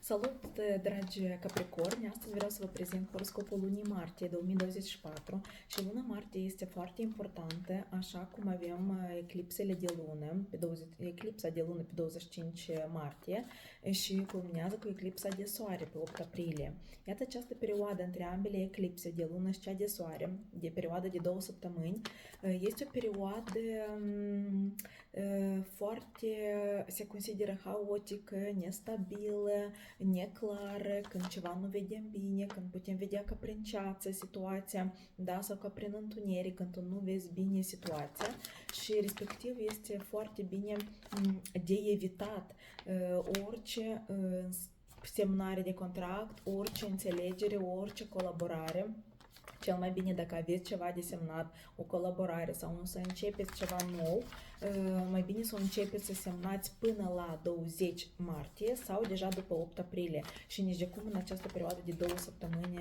Salut, dragi Capricorni! Astăzi vreau să vă prezint horoscopul lunii martie 2024 și luna martie este foarte importantă, așa cum avem eclipsele de lună, eclipsa de lună pe 25 martie și culminează cu eclipsa de soare pe 8 aprilie. Iată această perioadă între ambele eclipse de lună și cea de soare, de perioadă de 2 săptămâni, este o perioadă foarte, se consideră haotică, nestabilă, neclară, când ceva nu vedem bine, când putem vedea ca prin ceață situația, da, sau ca prin întuneric, când tu nu vezi bine situația și respectiv este foarte bine de evitat orice semnare de contract, orice înțelegere, orice colaborare. Cel mai bine dacă aveți ceva de semnat, o colaborare sau să începeți ceva nou, mai bine să începeți să semnați până la 20 martie sau deja după 8 aprilie. Și nici de cum în această perioadă de 2 săptămâni,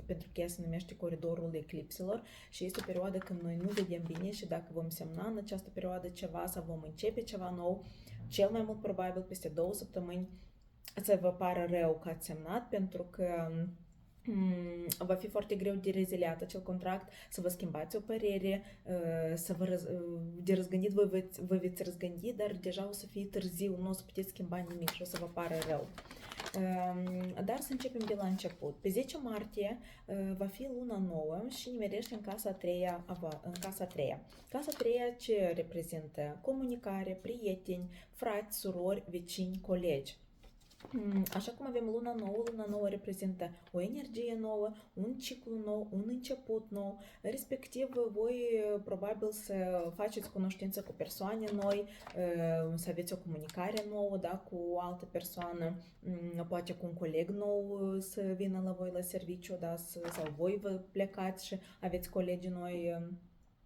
pentru că ea se numește coridorul eclipselor și este o perioadă când noi nu vedem bine și dacă vom semna în această perioadă ceva sau vom începe ceva nou, cel mai mult probabil peste 2 săptămâni să vă pară rău că ați semnat, pentru că va fi foarte greu de reziliat acel contract, să vă schimbați o părere, de răzgândit vă veți răzgândi, dar deja o să fie târziu, nu o să puteți schimba nimic și o să vă pară rău. Dar să începem de la început. Pe 10 martie va fi luna nouă și nimerește în casa a treia. Casa a treia ce reprezintă? Comunicare, prieteni, frați, surori, vecini, colegi. Așa cum avem luna nouă reprezintă o energie nouă, un ciclu nou, un început nou, respectiv voi probabil să faceți cunoștință cu persoane noi, să aveți o comunicare nouă, da, cu o altă persoană, poate cu un coleg nou să vină la voi la serviciu, da, sau voi vă plecați și aveți colegi noi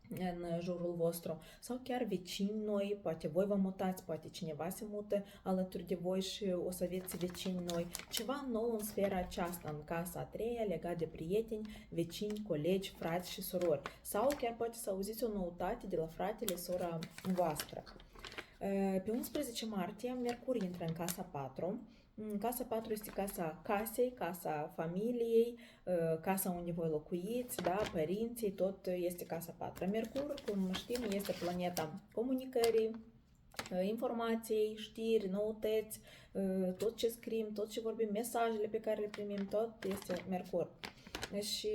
în jurul vostru, sau chiar vecini noi, poate voi vă mutați, poate cineva se mută alături de voi și o să aveți vecini noi. Ceva nou în sfera aceasta, în casa a treia, legat de prieteni, vecini, colegi, frați și surori. Sau chiar poate să auziți o noutate de la fratele, sora voastră. Pe 11 martie, Mercur intră în casa 4. Casa 4 este casa casei, casa familiei, casa unde voi locuiți, da, părinții, tot este casa 4. Mercur, cum știm, este planeta comunicării, informației, știri, noutăți, tot ce scriem, tot ce vorbim, mesajele pe care le primim, tot este Mercur. Și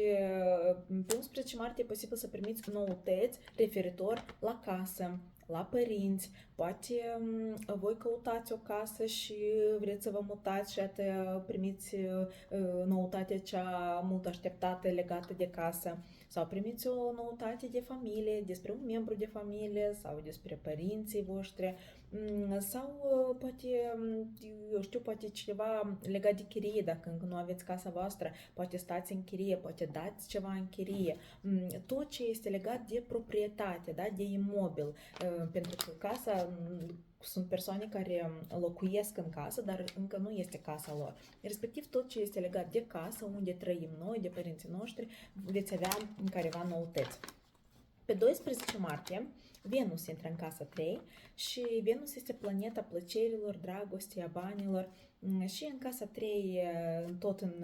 pe 11 martie e posibil să primiți noutăți referitor la casă, la părinți, poate voi căutați o casă și vreți să vă mutați și atât primiți noutatea cea mult așteptată legată de casă, sau primiți o noutate de familie, despre un membru de familie sau despre părinții voștri, sau poate, eu știu, poate ceva legat de chirie, dacă încă nu aveți casa voastră, poate stați în chirie, poate dați ceva în chirie, tot ce este legat de proprietate, da, de imobil, pentru că casa, sunt persoane care locuiesc în casă, dar încă nu este casa lor. Respectiv tot ce este legat de casă, unde trăim noi, de părinții noștri, veți avea careva noutăți. Pe 12 martie, Venus intră în casa 3 și Venus este planeta plăcerilor, dragostei, a banilor și în casa 3, tot în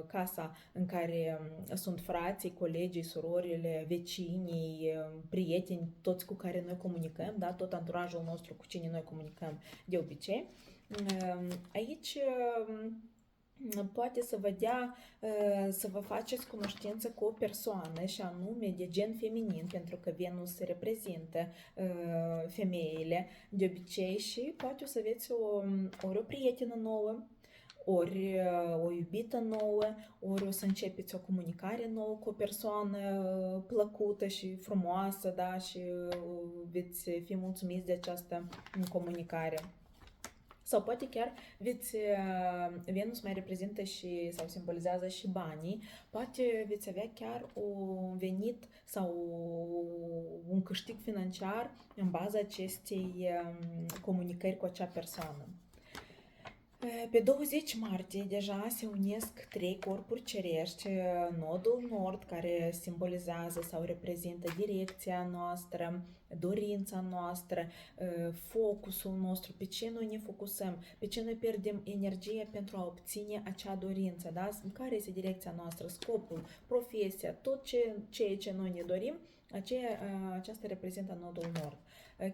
casa în care sunt frații, colegii, surorile, vecinii, prieteni, toți cu care noi comunicăm, da, tot anturajul nostru cu cine noi comunicăm de obicei. Aici poate să vă dea să vă faceți cunoștință cu o persoană și anume de gen feminin, pentru că Venus reprezintă femeile de obicei și poate o să aveți ori o prietenă nouă, ori o iubită nouă, ori o să începeți o comunicare nouă cu o persoană plăcută și frumoasă, da, și veți fi mulțumiți de această comunicare. Sau poate chiar Venus mai reprezintă și sau simbolizează și banii, poate veți avea chiar un venit sau un câștig financiar în baza acestei comunicări cu acea persoană. Pe 20 martie deja se unesc trei corpuri cerești, nodul nord care simbolizează sau reprezintă direcția noastră, dorința noastră, focusul nostru, pe ce noi ne focusăm, pe ce noi pierdem energie pentru a obține acea dorință, da? Care este direcția noastră, scopul, profesia, tot ceea ce noi ne dorim, aceasta reprezintă nodul nord.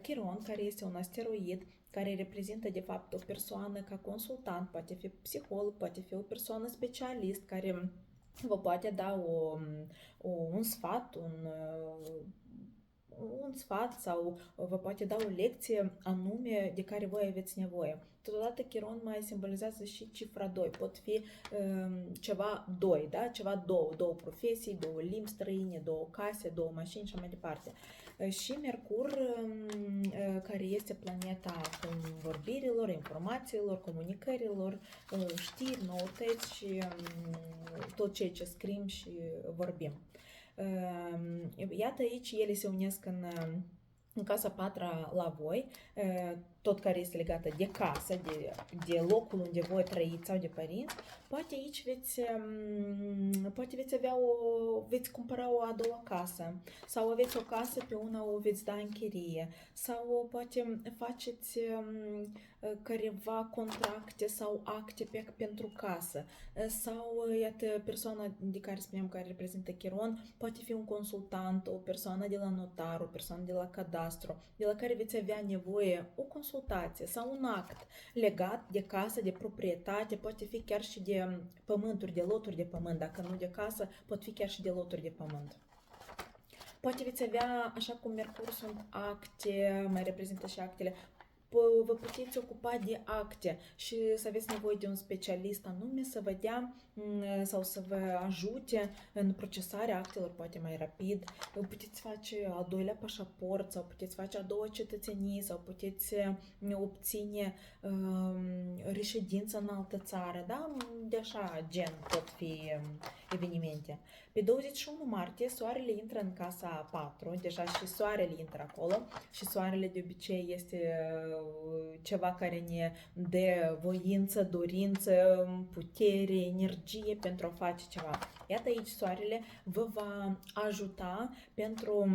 Chiron, care este un asteroid, care reprezintă de fapt o persoană ca consultant, poate fi psiholog, poate fi o persoană specialist care vă poate da un sfat, un sfat sau vă poate da o lecție anume de care voi aveți nevoie. Totodată Chiron mai simbolizează și cifra 2. Pot fi ceva 2, da? Ceva două profesii, două limbi străine, două case, două mașini și mai departe. Și Mercur, care este planeta vorbirilor, informațiilor, comunicărilor, știri, noutăți și tot ceea ce scriem și vorbim. Iată aici ele se unesc în casa patra la voi, tot care este legată de casă, de locul unde voi trăiți sau de părinți, poate aici veți avea veți cumpăra o a doua casă sau aveți o casă, pe una o veți da în chirie sau poate faceți careva contracte sau acte pentru casă sau, iată, persoana de care spuneam care reprezintă Chiron poate fi un consultant, o persoană de la notar, o persoană de la cadastru, de la care veți avea nevoie o consultație sau un act legat de casă, de proprietate, poate fi chiar și de pământuri, de loturi de pământ, dacă nu de casă, pot fi chiar și de loturi de pământ. Poate veți avea, așa cum Mercur sunt acte, mai reprezintă și actele, vă puteți ocupa de acte și să aveți nevoie de un specialist anume să vă dea sau să vă ajute în procesarea actelor poate mai rapid. Puteți face al doilea pașaport sau puteți face a doua cetățenie sau puteți obține reședință în altă țară, da? De așa gen pot fi evenimente. Pe 21 martie soarele intră în casa 4, deja și soarele intră acolo și soarele de obicei este ceva care ne dă voință, dorință, putere, energie pentru a face ceva. Iată aici soarele vă va ajuta pentru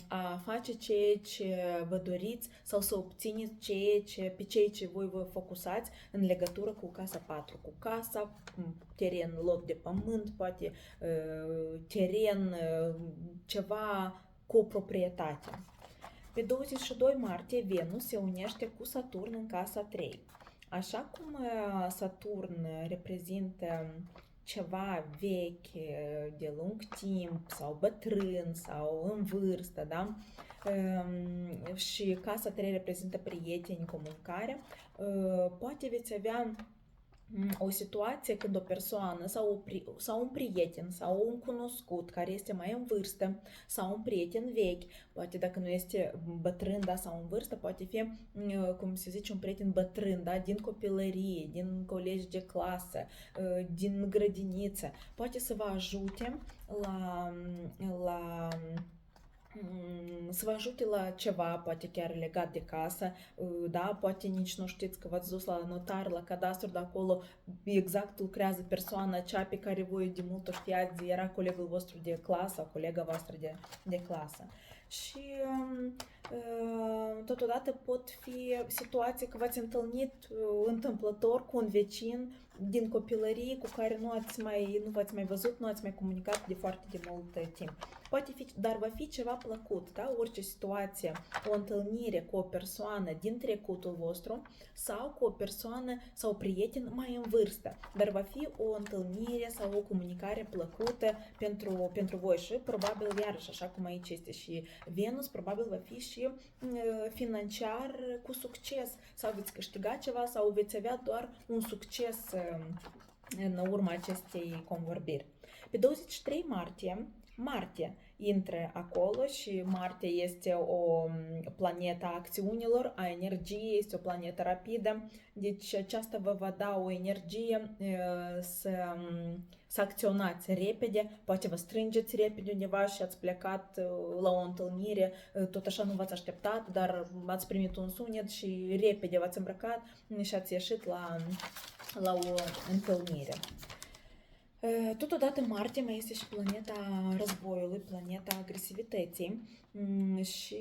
a face ceea ce vă doriți sau să obțineți pe ceea ce voi vă focusați în legătură cu casa 4, cu casa, teren, lot de pământ, poate teren, ceva cu proprietate. Pe 22 martie Venus se unește cu Saturn în casa 3. Așa cum Saturn reprezintă ceva vechi, de lung timp, sau bătrân, sau în vârstă, da? Și casa 3 reprezintă prieteni, comunicare, poate veți avea o situație când o persoană sau un prieten sau un cunoscut care este mai în vârstă sau un prieten vechi, poate dacă nu este bătrân, da, sau în vârstă, poate fi, cum se zice, un prieten bătrân, da, din copilărie, din colegi de clasă, din grădiniță, poate să vă ajute la să vă ajute la ceva, poate chiar legat de casă, da, poate nici nu știți că v-ați dus la notar, la cadastru, de acolo exact lucrează persoana cea pe care voi de mult o știați, era colegul vostru de clasă, colega voastră de clasă. Și totodată pot fi situații că v-ați întâlnit întâmplător cu un vecin din copilărie cu care nu v-ați mai văzut, nu ați mai comunicat de foarte mult timp. Poate fi, dar va fi ceva plăcut, da? Orice situație, o întâlnire cu o persoană din trecutul vostru sau cu o persoană sau prieten mai în vârstă, dar va fi o întâlnire sau o comunicare plăcută pentru voi și probabil, iarăși, așa cum aici este și Venus, probabil va fi și financiar cu succes sau veți câștiga ceva sau veți avea doar un succes în urma acestei convorbiri. Pe 23 martie, Marte intră acolo și Marte este o planetă a acțiunilor, a energiei, este o planetă rapidă, deci aceasta vă va da o energie să să acționați repede, poate vă strângeți repede undeva și ați plecat la o întâlnire, tot așa nu v-ați așteptat, dar ați primit un sunet și repede v-ați îmbrăcat și ați ieșit la o întâlnire. Totodată Marte mai este și planeta războiului, planeta agresivității și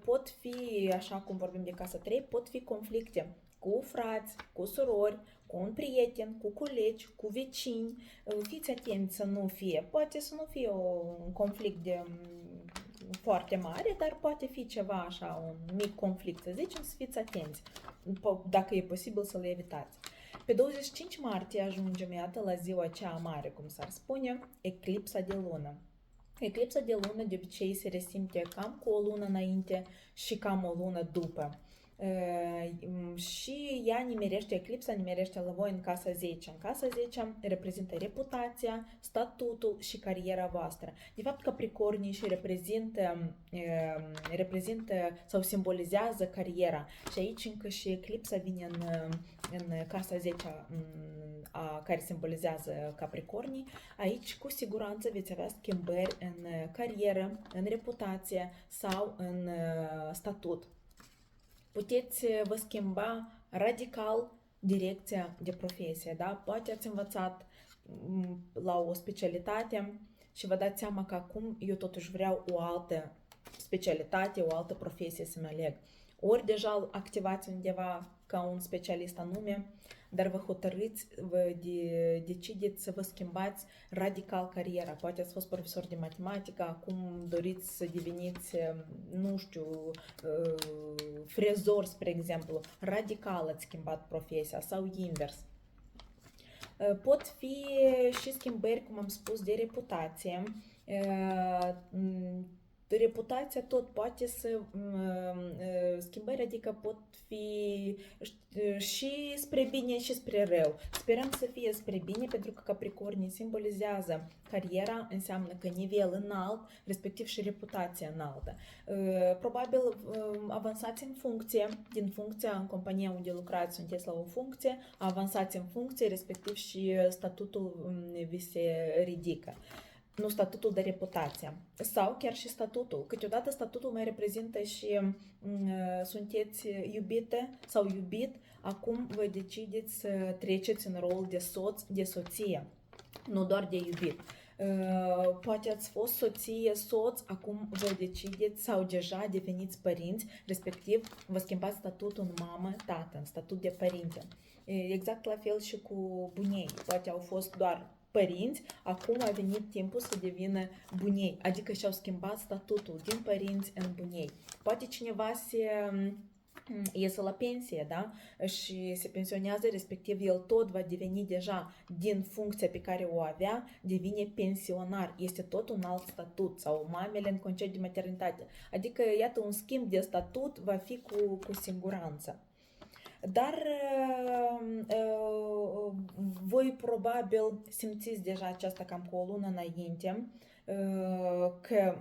pot fi, așa cum vorbim de casa 3, pot fi conflicte cu frați, cu surori, cu un prieten, cu colegi, cu vecini. Fiți atenți să nu fie, poate să nu fie un conflict foarte mare, dar poate fi ceva așa, un mic conflict, să zicem, să fiți atenți, dacă e posibil să le evitați. Pe 25 martie ajungem, iată, la ziua cea mare, cum s-ar spune, eclipsa de lună. Eclipsa de lună de obicei se resimte cam cu o lună înainte și cam o lună după. Și ea nimerește, eclipsa nimerește la voi în casa 10. În casa 10 reprezintă reputația, statutul și cariera voastră. De fapt, Capricornii și reprezintă sau simbolizează cariera. Și aici încă și eclipsa vine în casa 10 care simbolizează Capricornii. Aici cu siguranță veți avea schimbări în carieră, în reputație sau în statut. Puteți vă schimba radical direcția de profesie, da? Poate ați învățat la o specialitate și vă dați seama că acum eu totuși vreau o altă specialitate, o altă profesie să-mi aleg. Ori deja activați undeva ca un specialist anume, dar vă hotărâți, vă decideți să vă schimbați radical cariera. Poate ați fost profesor de matematică, acum doriți să deveniți, nu știu, frezor, spre exemplu. Radical ați schimbat profesia sau invers. Pot fi și schimbări, cum am spus, de reputație. Reputația tot poate să schimbări, adică pot fi și spre bine și spre rău. Sperăm să fie spre bine, pentru că Capricornii simbolizează cariera, înseamnă că nivel înalt, respectiv și reputația înaltă. Probabil avansați în funcție, din funcția în compania unde lucrați, sunteți la o funcție, avansați în funcție, respectiv și statutul vi se ridică. Nu statutul de reputație. Sau chiar și statutul. Câteodată statutul mai reprezintă și sunteți iubite sau iubit, acum vă decideți să treceți în rol de soț, de soție, nu doar de iubit. Poate ați fost soție, soț, acum vă decideți sau deja deveniți părinți, respectiv vă schimbați statutul în mamă, tată, în statut de părinte. Exact la fel și cu bunei. Poate au fost doar părinți, acum a venit timpul să devină bunei, adică și-au schimbat statutul din părinți în bunei. Poate cineva iese la pensie, da? Și se pensionează, respectiv el tot va deveni deja din funcția pe care o avea, devine pensionar. Este tot un alt statut, sau mamele în concediu de maternitate. Adică, iată, un schimb de statut va fi cu siguranță. Dar voi probabil simțiți deja aceasta cam cu o lună înainte, că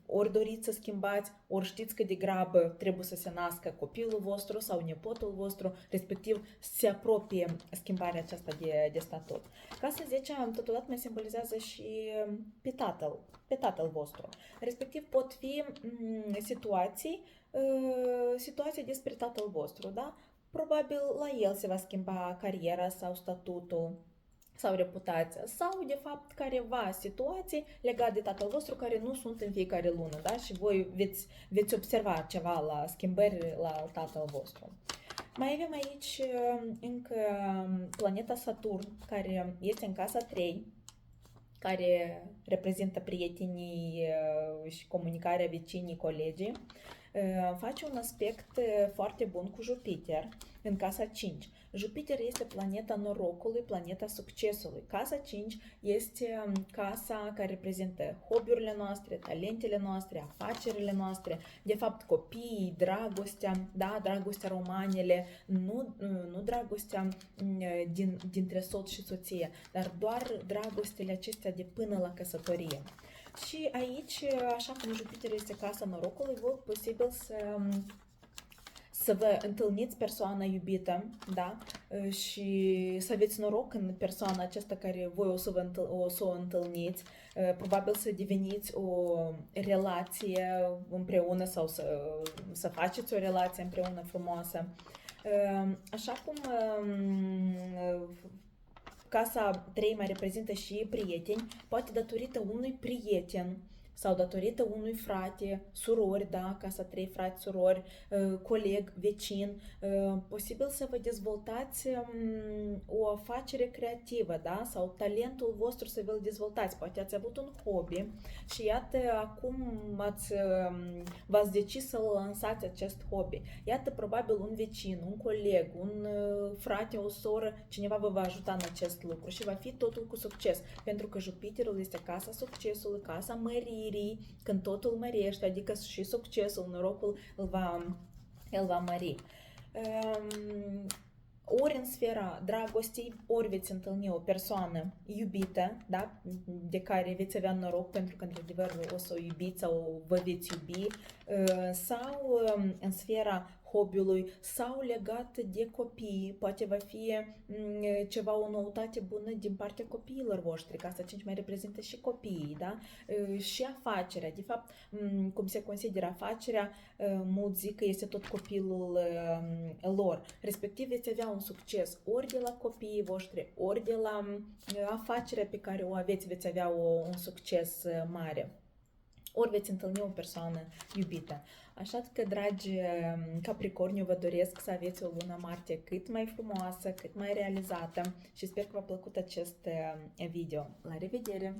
ori doriți să schimbați, ori știți că degrabă trebuie să se nască copilul vostru sau nepotul vostru, respectiv se apropie schimbarea aceasta de statut. Casa 10 totodată mai simbolizează și pe tatăl vostru. Respectiv pot fi situații despre tatăl vostru, da? Probabil la el se va schimba cariera sau statutul sau reputația sau de fapt careva situații legate de tatăl vostru care nu sunt în fiecare lună, da? Și voi veți observa ceva la schimbări la tatăl vostru. Mai avem aici încă planeta Saturn, care este în casa 3, care reprezintă prietenii și comunicarea vecinii, colegii. Face un aspect foarte bun cu Jupiter în casa 5. Jupiter este planeta norocului, planeta succesului. Casa 5 este casa care reprezintă hobby-urile noastre, talentele noastre, afacerile noastre, de fapt copiii, dragostea, da, dragostea, romanele, nu dragostea dintre soț și soție, dar doar dragostele acestea de până la căsătorie. Și aici, așa cum Jupiter este casa norocului, vă posibil să vă întâlniți persoana iubită, da? Și să aveți noroc în persoana aceasta care voi o să o întâlniți. Probabil să deveniți o relație împreună sau să faceți o relație împreună frumoasă. Așa cum casa 3 mai reprezintă și prieteni, poate datorită unui prieten sau datorită unui frate, surori, da, casa 3 frați, surori, coleg, vecin, posibil să vă dezvoltați o afacere creativă, da, sau talentul vostru să vă-l dezvoltați. Poate ați avut un hobby și iată acum v-ați decis să lansați acest hobby. Iată probabil un vecin, un coleg, un frate, o soră, cineva vă va ajuta în acest lucru și va fi totul cu succes, pentru că Jupiterul este casa succesului, casa măririi, când totul mărește, adică și succesul, norocul îl va mări. Ori în sfera dragostei, ori veți întâlni o persoană iubită, da? De care veți avea noroc pentru că într-adevăr o să o iubiți sau vă veți iubi, sau în sfera hobby-ului sau legat de copii, poate va fi ceva, o noutate bună din partea copiilor voștri, casa 5 mai reprezintă și copiii, da? Și afacerea, de fapt, cum se consideră afacerea, mulți zic că este tot copilul lor, respectiv veți avea un succes ori de la copiii voștri, ori de la afacerea pe care o aveți, veți avea un succes mare. Ori veți întâlni o persoană iubită. Așa că, dragi Capricorniu, vă doresc să aveți o lună martie cât mai frumoasă, cât mai realizată și sper că v-a plăcut acest video. La revedere!